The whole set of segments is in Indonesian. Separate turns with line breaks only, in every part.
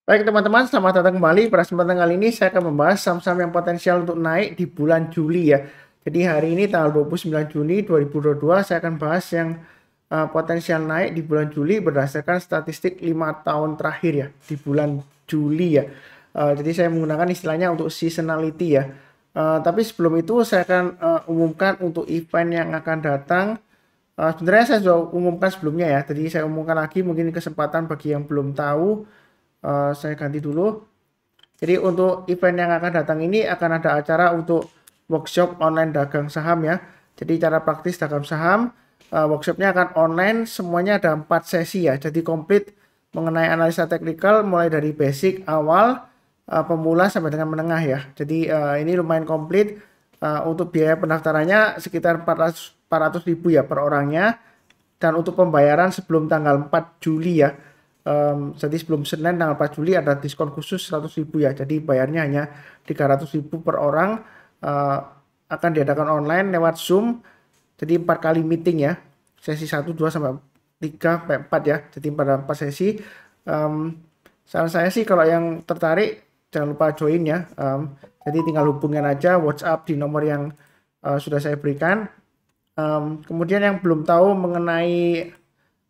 Baik teman-teman, selamat datang kembali. Pada kesempatan kali ini saya akan membahas saham-saham yang potensial untuk naik di bulan Juli ya. Jadi hari ini tanggal 29 Juni 2022 saya akan bahas yang potensial naik di bulan Juli berdasarkan statistik 5 tahun terakhir ya di bulan Juli ya. Jadi saya menggunakan istilahnya untuk seasonality ya. Tapi sebelum itu saya akan umumkan untuk event yang akan datang. Sebenarnya saya sudah umumkan sebelumnya ya. Jadi saya umumkan lagi mungkin kesempatan bagi yang belum tahu. Saya ganti dulu. Jadi untuk event yang akan datang ini akan ada acara untuk workshop online dagang saham ya. Jadi cara praktis dagang saham, workshopnya akan online, semuanya ada 4 sesi ya. Jadi komplit mengenai analisa teknikal mulai dari basic awal, pemula sampai dengan menengah ya. Jadi ini lumayan komplit. Untuk biaya pendaftarannya sekitar 400 ribu ya per orangnya. Dan untuk pembayaran sebelum tanggal 4 Juli ya. Jadi sebelum Senin tanggal 4 Juli ada diskon khusus 100 ribu ya. Jadi bayarnya hanya 300 ribu per orang. Akan diadakan online lewat Zoom. Jadi 4 kali meeting ya. Sesi 1, 2, sampai 3, sampai 4 ya. Jadi pada 4 sesi. Saran saya sih kalau yang tertarik jangan lupa join ya. Jadi tinggal hubungin aja WhatsApp di nomor yang sudah saya berikan. Kemudian yang belum tahu mengenai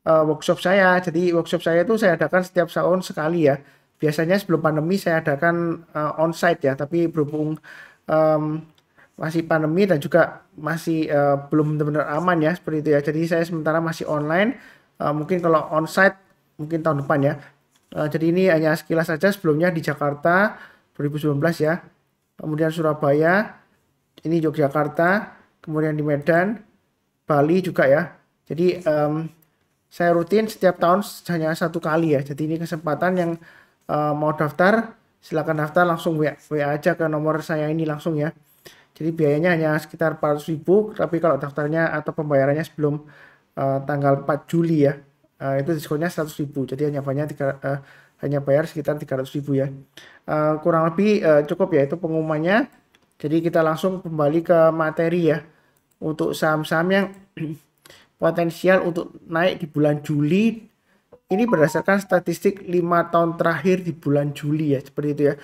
workshop saya. Jadi workshop saya itu saya adakan setiap tahun sekali ya. Biasanya sebelum pandemi saya adakan onsite ya, tapi berhubung masih pandemi dan juga masih belum benar-benar aman ya seperti itu ya. Jadi saya sementara masih online. Mungkin kalau onsite mungkin tahun depan ya. Jadi ini hanya sekilas saja sebelumnya di Jakarta 2019 ya. Kemudian Surabaya, ini Yogyakarta, kemudian di Medan, Bali juga ya. Jadi saya rutin setiap tahun hanya 1 kali ya. Jadi ini kesempatan yang mau daftar, silakan daftar langsung WA aja ke nomor saya ini langsung ya. Jadi biayanya hanya sekitar 400 ribu, tapi kalau daftarnya atau pembayarannya sebelum tanggal 4 Juli ya, itu diskonnya 100 ribu. Jadi hanya bayar sekitar 300 ribu ya. Kurang lebih cukup ya itu pengumumannya. Jadi kita langsung kembali ke materi ya. Untuk saham-saham yang potensial untuk naik di bulan Juli ini berdasarkan statistik 5 tahun terakhir di bulan Juli ya, seperti itu ya.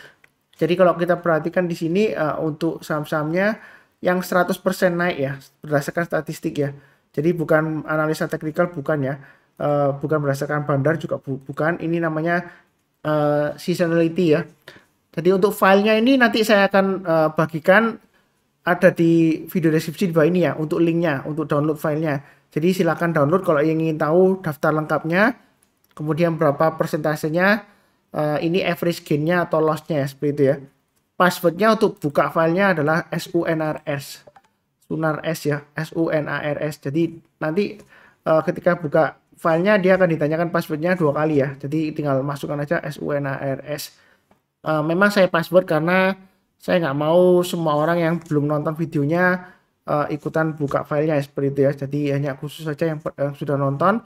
Jadi kalau kita perhatikan di sini untuk saham-sahamnya yang 100% naik ya berdasarkan statistik ya. Jadi bukan analisa teknikal, bukan ya. Bukan berdasarkan bandar juga bukan. Ini namanya seasonality ya. Jadi untuk filenya ini nanti saya akan bagikan ada di video deskripsi di bawah ini ya untuk linknya untuk download filenya. Jadi silakan download kalau ingin tahu daftar lengkapnya, kemudian berapa persentasenya, ini average gainnya atau lossnya ya, seperti itu ya. Passwordnya untuk buka filenya adalah SUNARS, SUNARS ya, SUNARS. Jadi nanti ketika buka filenya dia akan ditanyakan passwordnya 2 kali ya. Jadi tinggal masukkan aja SUNARS. Memang saya password karena saya nggak mau semua orang yang belum nonton videonya ikutan buka filenya seperti itu ya. Jadi hanya khusus saja yang sudah nonton.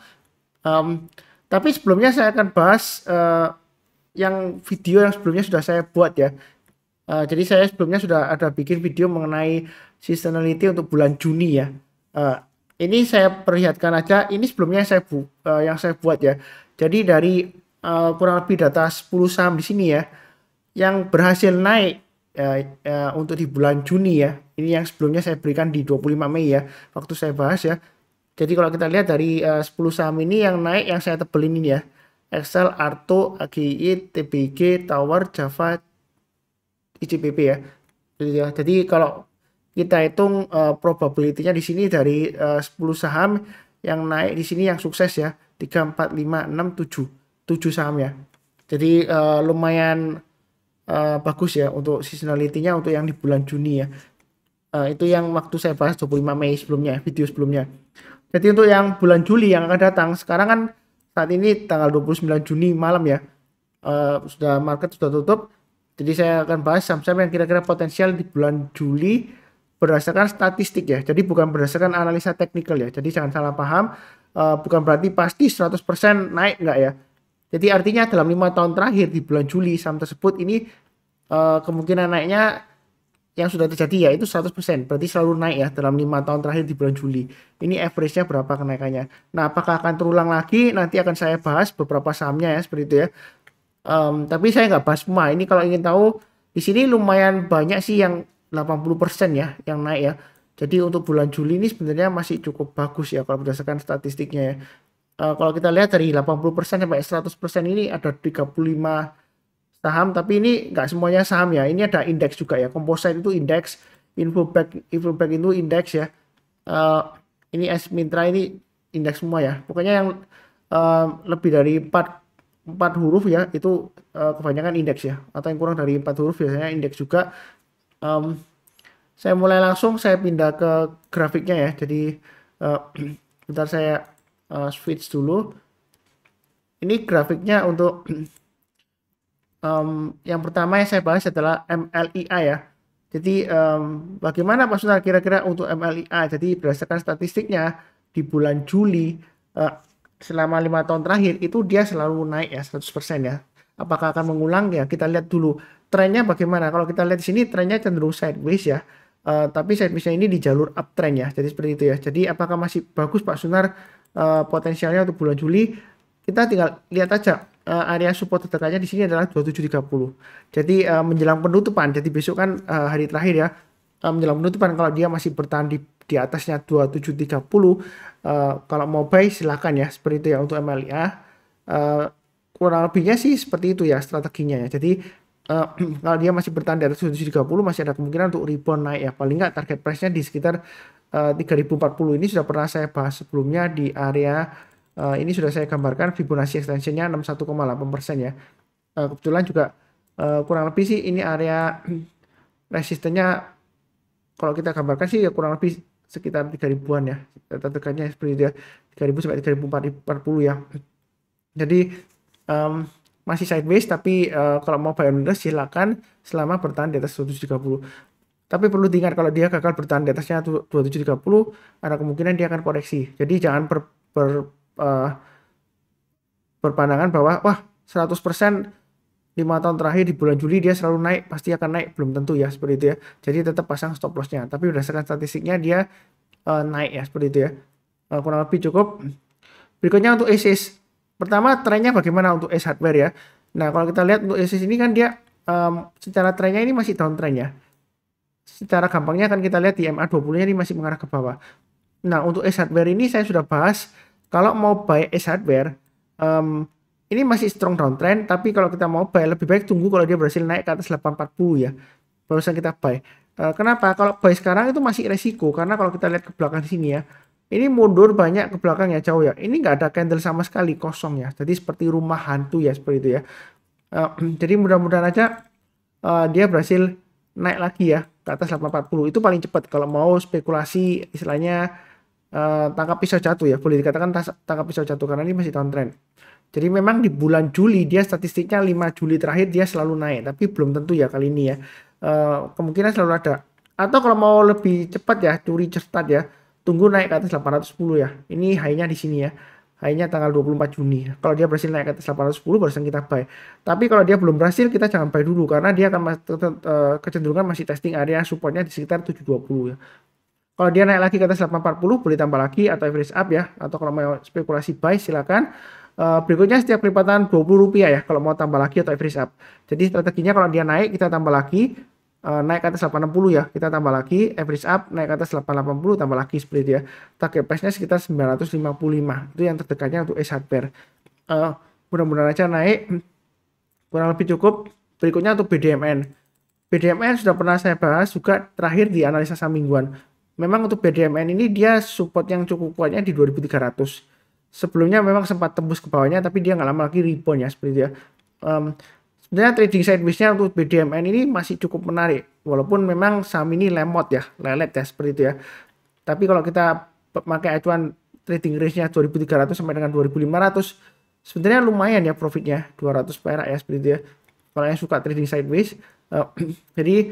Tapi sebelumnya saya akan bahas yang video yang sebelumnya sudah saya buat ya. Jadi saya sebelumnya sudah ada bikin video mengenai seasonality untuk bulan Juni ya. Ini saya perlihatkan aja. Ini sebelumnya yang saya buat ya. Jadi dari kurang lebih data 10 saham di sini ya yang berhasil naik untuk di bulan Juni ya. Ini yang sebelumnya saya berikan di 25 Mei ya, waktu saya bahas ya. Jadi kalau kita lihat dari 10 saham ini yang naik yang saya tebelin ini ya. Excel, Arto, AGI, TBG, Tower, Java, ICBP ya. Jadi kalau kita hitung probability-nya di sini dari 10 saham yang naik di sini yang sukses ya. 3, 4, 5, 6, 7. 7 saham ya. Jadi lumayan bagus ya untuk seasonality-nya untuk yang di bulan Juni ya. Itu yang waktu saya bahas 25 Mei sebelumnya, video sebelumnya. Jadi untuk yang bulan Juli yang akan datang, sekarang kan saat ini tanggal 29 Juni malam ya. Sudah market sudah tutup. Jadi saya akan bahas saham-saham yang kira-kira potensial di bulan Juli berdasarkan statistik ya. Jadi bukan berdasarkan analisa teknikal ya. Jadi jangan salah paham, bukan berarti pasti 100% naik enggak ya. Jadi artinya dalam 5 tahun terakhir di bulan Juli saham tersebut ini kemungkinan naiknya yang sudah terjadi ya itu 100%. Berarti selalu naik ya dalam 5 tahun terakhir di bulan Juli. Ini average-nya berapa kenaikannya. Nah, apakah akan terulang lagi? Nanti akan saya bahas beberapa sahamnya ya seperti itu ya. Tapi saya nggak bahas semua. Ini kalau ingin tahu, di sini lumayan banyak sih yang 80% ya, yang naik ya. Jadi untuk bulan Juli ini sebenarnya masih cukup bagus ya kalau berdasarkan statistiknya ya. Kalau kita lihat dari 80% sampai 100% ini ada 35 saham, tapi ini nggak semuanya saham ya. Ini ada indeks juga ya. Composite itu indeks, Infoback itu indeks ya. Eh, ini S Mintra ini indeks semua ya. Pokoknya yang lebih dari 4 huruf ya itu kebanyakan indeks ya. Atau yang kurang dari 4 huruf biasanya indeks juga. Em, saya mulai langsung saya pindah ke grafiknya ya. Jadi eh, bentar saya switch dulu. Ini grafiknya untuk yang pertama yang saya bahas adalah MLIA ya. Jadi bagaimana Pak Sunar kira-kira untuk MLIA? Jadi berdasarkan statistiknya di bulan Juli eh, selama 5 tahun terakhir itu dia selalu naik ya 100% ya. Apakah akan mengulang ya? Kita lihat dulu trennya bagaimana. Kalau kita lihat di sini trennya cenderung sideways ya. Tapi sidewaysnya ini di jalur uptrend ya. Jadi seperti itu ya. Jadi apakah masih bagus Pak Sunar potensialnya untuk bulan Juli? Kita tinggal lihat aja area support terdekatnya di sini adalah 2730. Jadi menjelang penutupan, jadi besok kan hari terakhir ya, menjelang penutupan kalau dia masih bertahan di atasnya 2730, kalau mau buy silahkan ya, seperti itu ya untuk MLIA. Kurang lebihnya sih seperti itu ya strateginya ya. Jadi kalau dia masih bertahan di atas 2730 masih ada kemungkinan untuk rebound naik ya. Paling nggak target price-nya di sekitar 3040. Ini sudah pernah saya bahas sebelumnya di area ini sudah saya gambarkan Fibonacci extensionnya 61,8% ya. Kebetulan juga kurang lebih sih ini area resistennya kalau kita gambarkan sih ya kurang lebih sekitar 3000-an ya. Terdekatnya seperti itu ya. 3000 sampai 3040 ya. Jadi masih sideways tapi kalau mau buy on silakan selama bertahan di atas 2730. Tapi perlu diingat kalau dia gagal bertahan di atasnya 2730 ada kemungkinan dia akan koreksi. Jadi jangan berpandangan bahwa wah 100% 5 tahun terakhir di bulan Juli dia selalu naik, pasti akan naik, belum tentu ya seperti itu ya. Jadi tetap pasang stop lossnya. Tapi berdasarkan statistiknya dia naik ya seperti itu ya. Kurang lebih cukup. Berikutnya untuk ASIS. Pertama trennya bagaimana untuk ASIS hardware ya. Nah kalau kita lihat untuk ASIS ini kan dia secara trennya ini masih downtrend ya. Secara gampangnya kan kita lihat di MA20 nya ini masih mengarah ke bawah. Nah untuk ASIS hardware ini saya sudah bahas. Kalau mau buy ASIS hardware ini masih strong downtrend, tapi kalau kita mau buy lebih baik tunggu kalau dia berhasil naik ke atas 840 ya. Barusan kita buy. Kenapa? Kalau buy sekarang itu masih resiko karena kalau kita lihat ke belakang sini ya. Ini mundur banyak ke belakang ya jauh ya. Ini nggak ada candle sama sekali kosong ya. Jadi seperti rumah hantu ya seperti itu ya. Jadi mudah-mudahan aja dia berhasil naik lagi ya ke atas 840. Itu paling cepat kalau mau spekulasi istilahnya tangkap pisau jatuh ya. Boleh dikatakan tangkap pisau jatuh karena ini masih downtrend. Jadi memang di bulan Juli dia statistiknya 5 Juli terakhir dia selalu naik. Tapi belum tentu ya kali ini ya. Kemungkinan selalu ada. Atau kalau mau lebih cepat ya curi cepat ya. Tunggu naik ke atas 810 ya. Ini high-nya di sini ya. High-nya tanggal 24 Juni. Kalau dia berhasil naik ke atas 810 barusan kita buy. Tapi kalau dia belum berhasil kita jangan buy dulu karena dia akan kecenderungan masih testing area supportnya di sekitar 720 ya. Kalau dia naik lagi ke atas 840 boleh tambah lagi atau average up ya. Atau kalau mau spekulasi buy silakan. Berikutnya setiap kelipatan Rp20 ya kalau mau tambah lagi atau average up. Jadi strateginya kalau dia naik kita tambah lagi. Naik ke atas 860 ya kita tambah lagi, average up naik ke atas 880 tambah lagi seperti itu ya. Target price nya sekitar 955 itu yang terdekatnya untuk ASIS hardware. Mudah-mudahan aja naik, kurang lebih cukup. Berikutnya untuk BDMN. BDMN sudah pernah saya bahas juga terakhir di analisa saham mingguan. Memang untuk BDMN ini dia support yang cukup kuatnya di 2300. Sebelumnya memang sempat tembus ke bawahnya tapi dia nggak lama lagi rebound ya seperti itu ya. Sebenarnya trading sideways-nya untuk BDMN ini masih cukup menarik. Walaupun memang saham ini lemot ya, lelet ya seperti itu ya. Tapi kalau kita pakai acuan trading range-nya 2300 sampai dengan 2500, sebenarnya lumayan ya profitnya, 200 perak ya seperti itu ya. Kalau yang suka trading sideways, jadi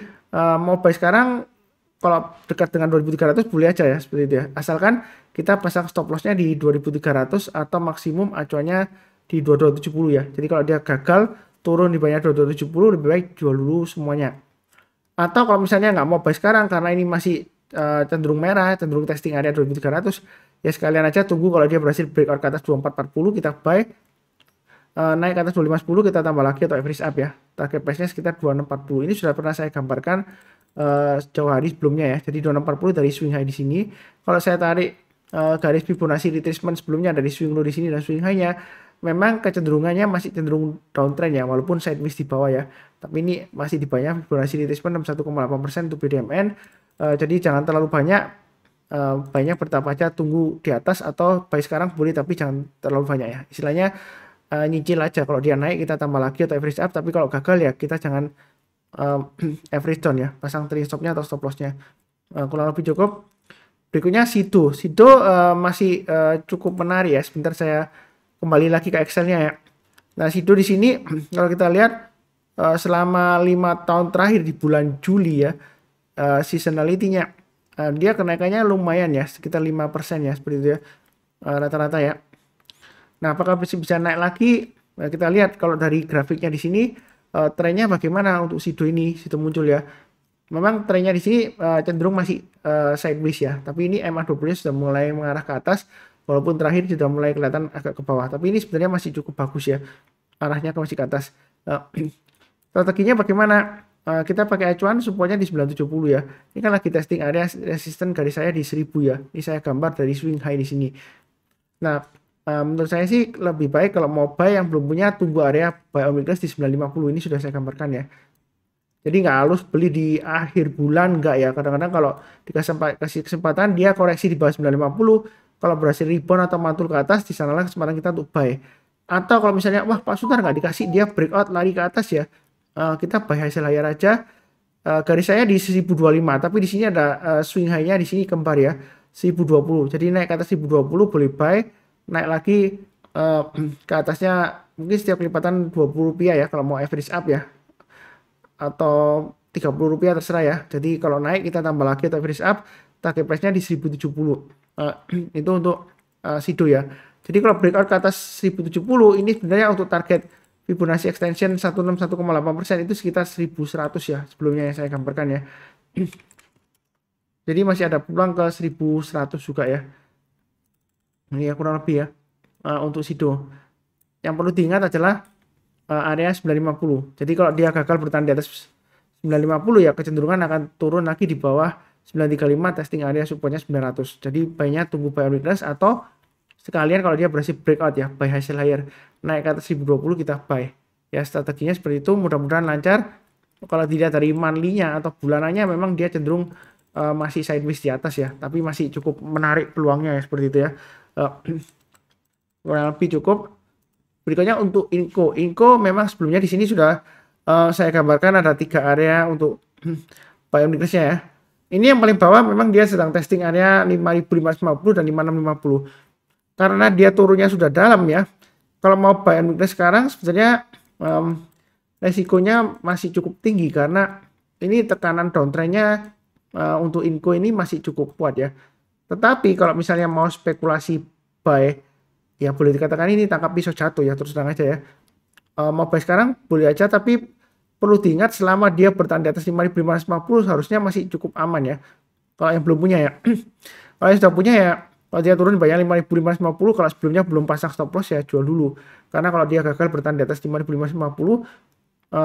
mau buy sekarang kalau dekat dengan 2300 boleh aja ya seperti itu ya. Asalkan kita pasang stop loss-nya di 2300 atau maksimum acuannya di 2270 ya. Jadi kalau dia gagal turun di banyak 2270 lebih baik jual dulu semuanya. Atau kalau misalnya nggak mau buy sekarang karena ini masih cenderung merah, cenderung testing area 2300 ya sekalian aja tunggu kalau dia berhasil breakout ke atas 2440 kita buy. naik ke atas 2510 kita tambah lagi atau average up ya. Target price-nya sekitar 2640. Ini sudah pernah saya gambarkan jauh hari sebelumnya ya. Jadi 2640 dari swing high di sini. Kalau saya tarik garis Fibonacci retracement sebelumnya dari swing low di sini dan swing high-nya, memang kecenderungannya masih cenderung downtrend ya, walaupun sideways di bawah ya. Tapi ini masih di bawah Fibonacci retracement 61,8% untuk BDMN. Jadi jangan terlalu banyak bertahap aja, tunggu di atas atau buy sekarang boleh tapi jangan terlalu banyak ya. Istilahnya nyicil aja, kalau dia naik kita tambah lagi atau average up, tapi kalau gagal ya kita jangan average down ya, pasang trailing stopnya atau stop lossnya. Kurang lebih cukup. Berikutnya Sido masih cukup menarik ya. Sebentar saya kembali lagi ke Excelnya ya. Nah Sido di sini kalau kita lihat selama 5 tahun terakhir di bulan Juli ya, seasonality-nya dia kenaikannya lumayan ya, sekitar 5% ya, seperti itu ya rata-rata ya. Nah apakah bisa naik lagi? Nah, kita lihat kalau dari grafiknya di sini trennya bagaimana untuk Sido ini, Sido muncul ya. Memang trennya di sini cenderung masih sideways ya, tapi ini MA20 sudah mulai mengarah ke atas, walaupun terakhir sudah mulai kelihatan agak ke bawah, tapi ini sebenarnya masih cukup bagus ya, arahnya masih ke atas. Strateginya bagaimana? Kita pakai acuan supportnya di 970 ya. Ini kan lagi testing area resisten garis saya di 1000 ya. Ini saya gambar dari swing high di sini. Nah, menurut saya sih lebih baik kalau mau buy yang belum punya, tunggu area buy on weakness di 950. Ini sudah saya gambarkan ya. Jadi nggak harus beli di akhir bulan, nggak ya. Kadang-kadang kalau dikasih kesempatan dia koreksi di bawah 950, kalau berhasil rebound atau mantul ke atas, di sanalah kesempatan kita untuk buy. Atau kalau misalnya wah Pak Sutar nggak dikasih, dia breakout lari ke atas ya, kita buy hasil higher aja. Garis saya di 1025, tapi di sini ada swing high-nya di sini kembar ya, 1020. Jadi naik ke atas 1020 boleh buy, naik lagi ke atasnya mungkin setiap kelipatan Rp20 ya kalau mau average up ya, atau Rp30 terserah ya. Jadi kalau naik kita tambah lagi atau average up, target price-nya di 1070. Itu untuk Sido ya. Jadi kalau breakout ke atas 1070 ini sebenarnya untuk target Fibonacci extension 161,8% itu sekitar 1100 ya, sebelumnya yang saya gambarkan ya. Jadi masih ada peluang ke 1100 juga ya. Ini ya kurang lebih ya untuk Sido. Yang perlu diingat adalah area 950. Jadi kalau dia gagal bertahan di atas 950 ya kecenderungan akan turun lagi di bawah 935, testing area supportnya 900. Jadi buy-nya tunggu buy on weakness atau sekalian kalau dia berhasil breakout ya, buy hasil higher, naik ke atas 1020 kita buy. Ya strateginya seperti itu, mudah-mudahan lancar. Kalau dilihat dari monthly-nya atau bulanannya memang dia cenderung masih sideways di atas ya, tapi masih cukup menarik peluangnya ya, seperti itu ya. Kurang lebih cukup. Berikutnya untuk Inco memang sebelumnya di sini sudah saya gambarkan ada 3 area untuk buy on weakness-nya ya. Ini yang paling bawah memang dia sedang testing area 5550 dan 5650. Karena dia turunnya sudah dalam ya, kalau mau buy on weakness sekarang sebenarnya resikonya masih cukup tinggi karena ini tekanan downtrendnya untuk Inco ini masih cukup kuat ya. Tetapi kalau misalnya mau spekulasi buy ya boleh dikatakan ini tangkap pisau jatuh ya, terus terang aja ya. Mau buy sekarang boleh aja, tapi perlu diingat selama dia bertahan di atas 5550 harusnya masih cukup aman ya. Kalau yang belum punya ya. Kalau yang sudah punya ya, kalau dia turun banyak 5550, kalau sebelumnya belum pasang stop loss ya jual dulu. Karena kalau dia gagal bertahan di atas 5550,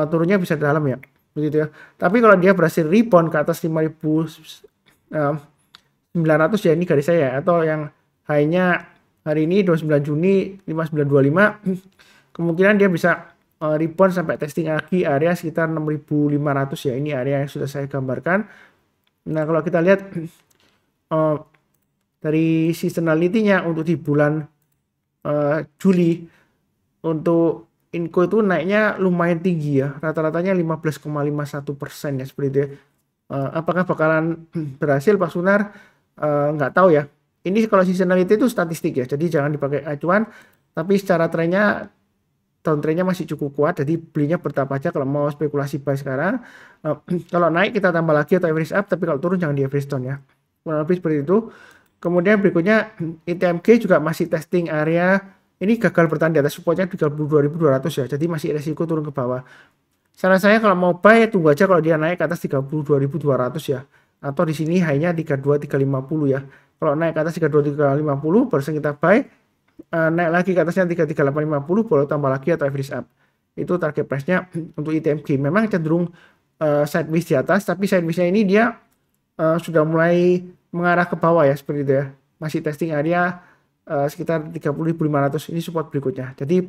turunnya bisa dalam ya. Begitu ya. Tapi kalau dia berhasil rebound ke atas 5900 ya, ini garis saya, atau yang high-nya hari ini 29 Juni 5925, kemungkinan dia bisa rebound sampai testing lagi area sekitar 6500 ya. Ini area yang sudah saya gambarkan. Nah kalau kita lihat dari seasonality-nya untuk di bulan Juli untuk Inco itu naiknya lumayan tinggi ya, rata-ratanya 15,51% ya, seperti itu ya. Apakah bakalan berhasil Pak Sunar? Nggak tahu ya. Ini kalau seasonality itu statistik ya, jadi jangan dipakai acuan, tapi secara trennya downtrendnya masih cukup kuat, jadi belinya bertahap aja kalau mau spekulasi buy sekarang. Kalau naik kita tambah lagi atau average up, tapi kalau turun jangan di average down ya. Kurang lebih seperti itu. Kemudian berikutnya ITMG juga masih testing area, ini gagal bertahan di atas supportnya 32.200 ya, jadi masih resiko turun ke bawah. Saran saya kalau mau buy tunggu aja kalau dia naik ke atas 32.200 ya, atau di sini high-nya 32.350 ya. Kalau naik ke atas 32.350 barusan kita buy. naik lagi ke atasnya 33850 boleh tambah lagi atau average up. Itu target price-nya untuk ITMG. Memang cenderung sideways di atas, tapi sideways-nya ini dia sudah mulai mengarah ke bawah ya, seperti itu ya. Masih testing area sekitar 30.500, ini support berikutnya. Jadi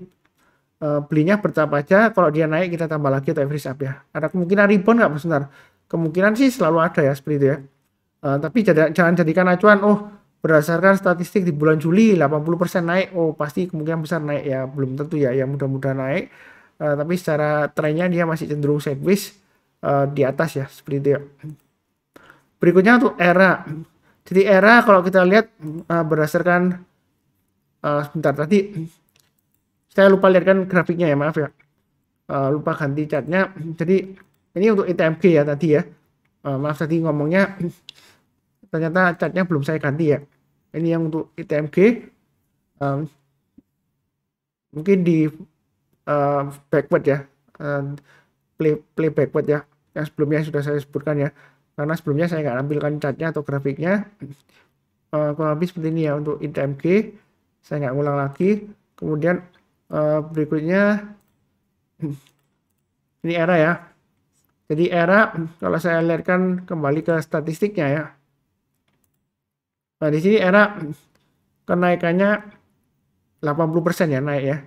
belinya bertahap aja, kalau dia naik kita tambah lagi atau average up ya. Ada kemungkinan rebound nggak Mas Senar? Kemungkinan sih selalu ada ya, seperti itu ya. Tapi jangan jadikan acuan, oh berdasarkan statistik di bulan Juli 80% naik, oh pasti kemungkinan besar naik ya, belum tentu ya, mudah-mudahan naik. Tapi secara trennya dia masih cenderung sideways di atas ya, seperti itu ya. Berikutnya untuk ERA. Jadi ERA kalau kita lihat berdasarkan sebentar tadi saya lupa lihatkan grafiknya ya, maaf ya. Lupa ganti chartnya. Jadi ini untuk ITMG ya tadi ya. Maaf tadi ngomongnya ternyata chartnya belum saya ganti ya. Ini yang untuk ITMG. Mungkin di backward ya. Play backward ya. Yang sebelumnya sudah saya sebutkan ya. Karena sebelumnya saya nggak nampilkan chartnya atau grafiknya. Kurang lebih seperti ini ya untuk ITMG. Saya nggak ngulang lagi. Kemudian berikutnya ini ERA ya. Jadi ERA kalau saya lihatkan kembali ke statistiknya ya. Nah di sini ERA kenaikannya 80% ya naik ya.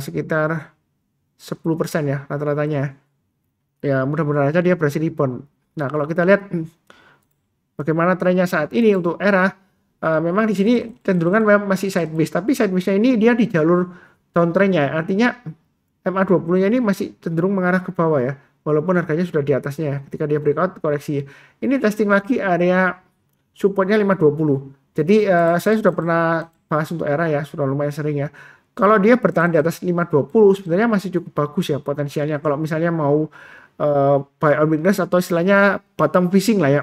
Sekitar 10% ya rata-ratanya. Ya mudah-mudahan aja dia berhasil rebound. Nah kalau kita lihat bagaimana trennya saat ini untuk ERA, memang di sini cenderungan masih sideways, tapi sidewaysnya ini dia di jalur downtrendnya, artinya MA20-nya ini masih cenderung mengarah ke bawah ya, walaupun harganya sudah di atasnya. Ketika dia breakout koreksi, ini testing lagi area supportnya 520. Jadi saya sudah pernah bahas untuk ERA ya, sudah lumayan sering ya. Kalau dia bertahan di atas 520 sebenarnya masih cukup bagus ya potensialnya. Kalau misalnya mau buy on weakness atau istilahnya bottom fishing lah ya,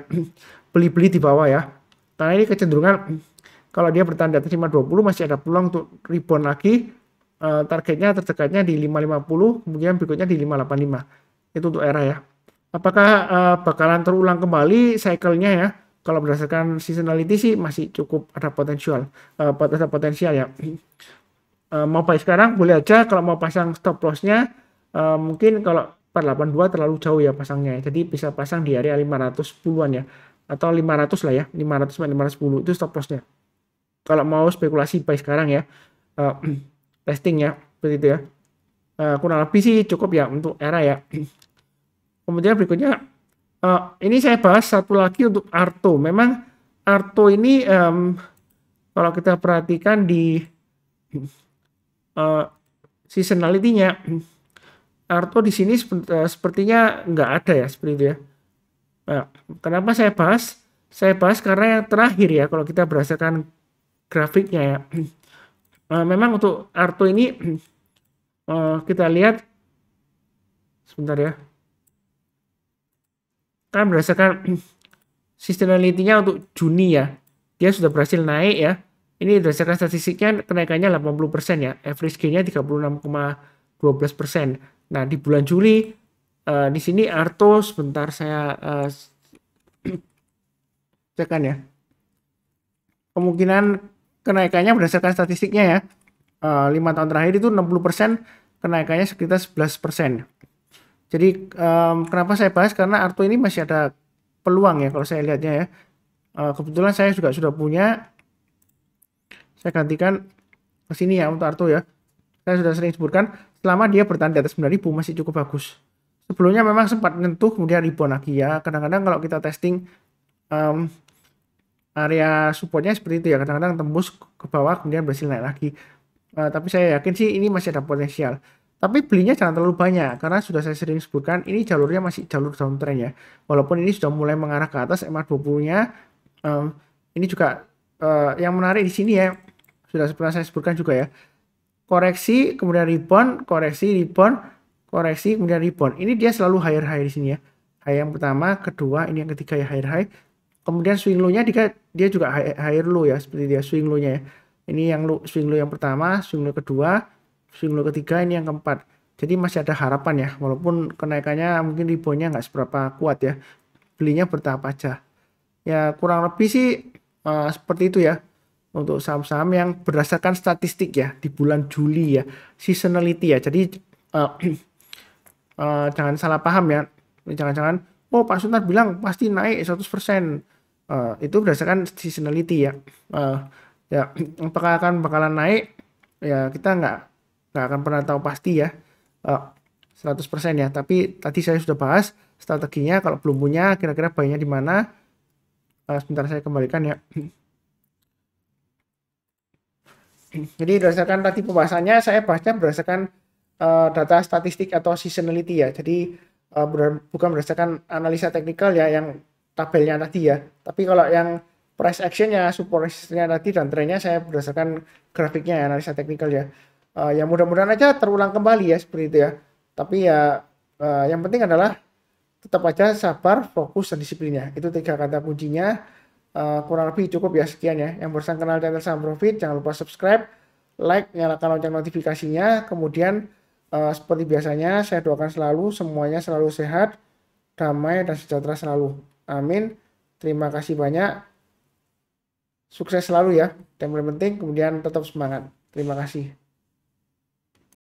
beli-beli di bawah ya. Karena ini kecenderungan kalau dia bertahan di atas 520 masih ada peluang untuk rebound lagi. Targetnya terdekatnya di 550, kemudian berikutnya di 585. Itu untuk ERA ya. Apakah bakalan terulang kembali cycle-nya ya? Kalau berdasarkan seasonality sih masih cukup ada potensial ya. Mau buy sekarang boleh aja, kalau mau pasang stop loss-nya mungkin kalau 482 terlalu jauh ya pasangnya. Jadi bisa pasang di area 510-an ya. Atau 500 lah ya, 500 510 itu stop loss-nya. Kalau mau spekulasi buy sekarang ya. Testing ya, seperti itu ya. Kurang lebih sih cukup ya untuk ERA ya. Kemudian berikutnya, ini saya bahas satu lagi untuk Arto. Memang Arto ini kalau kita perhatikan di seasonality-nya, Arto di sini sepertinya nggak ada ya, seperti itu ya. Kenapa saya bahas? Saya bahas karena yang terakhir ya, kalau kita berdasarkan grafiknya ya. Memang untuk Arto ini kita lihat sebentar ya, kan berdasarkan seasonality-nya untuk Juni ya, dia sudah berhasil naik ya. Ini berdasarkan statistiknya kenaikannya 80% ya, average gain-nya 36,12%. Nah di bulan Juli di sini Arto sebentar saya cekan ya, kemungkinan kenaikannya berdasarkan statistiknya ya, 5 tahun terakhir itu 60%, kenaikannya sekitar 11%. Jadi kenapa saya bahas, karena Arto ini masih ada peluang ya kalau saya lihatnya ya. Kebetulan saya juga sudah punya, saya gantikan ke sini ya untuk Arto ya. Saya sudah sering sebutkan, selama dia bertahan di atas 9.000 masih cukup bagus. Sebelumnya memang sempat menyentuh kemudian rebound lagi ya. Kadang-kadang kalau kita testing area supportnya seperti itu ya, kadang-kadang tembus ke bawah kemudian berhasil naik lagi. Tapi saya yakin sih ini masih ada potensial. Tapi belinya jangan terlalu banyak, karena sudah saya sering sebutkan ini jalurnya masih jalur downtrend ya. Walaupun ini sudah mulai mengarah ke atas MA20-nya. Ini juga yang menarik di sini ya, sudah pernah saya sebutkan juga ya. Koreksi, kemudian rebound, koreksi, rebound, koreksi, kemudian rebound. Ini dia selalu higher di sini ya. High yang pertama, kedua, ini yang ketiga ya high. Kemudian swing low-nya dia juga higher low ya, seperti dia swing low-nya ya. Ini yang swing low yang pertama, swing low kedua, swing low ketiga, ini yang keempat. Jadi masih ada harapan ya, walaupun kenaikannya mungkin rebound-nya nggak seberapa kuat ya. Belinya bertahap aja. Ya kurang lebih sih seperti itu ya untuk saham-saham yang berdasarkan statistik ya di bulan Juli ya, seasonality ya. Jadi jangan salah paham ya. Jangan-jangan oh Pak Suntar bilang pasti naik 100%. Itu berdasarkan seasonality ya. Ya apakah bakalan naik ya, kita nggak akan pernah tahu pasti ya 100% ya. Tapi tadi saya sudah bahas strateginya. Kalau belum punya kira-kira buy-nya di mana, sebentar saya kembalikan ya. Jadi berdasarkan tadi pembahasannya, saya bahasnya berdasarkan data statistik atau seasonality ya. Jadi bukan berdasarkan analisa teknikal ya, yang tabelnya tadi ya. Tapi kalau yang price actionnya, support resistance-nya tadi dan trennya, saya berdasarkan grafiknya ya, analisa teknikal ya. Ya mudah-mudahan aja terulang kembali ya seperti itu ya. Tapi ya yang penting adalah tetap aja sabar, fokus, dan disiplinnya. Itu 3 kata kuncinya. Kurang lebih cukup ya, sekian ya. Yang baru kenal channel Saham Profit, jangan lupa subscribe, like, nyalakan lonceng notifikasinya. Kemudian seperti biasanya saya doakan selalu semuanya selalu sehat, damai, dan sejahtera selalu. Amin. Terima kasih banyak. Sukses selalu ya. Dan yang penting kemudian tetap semangat. Terima kasih.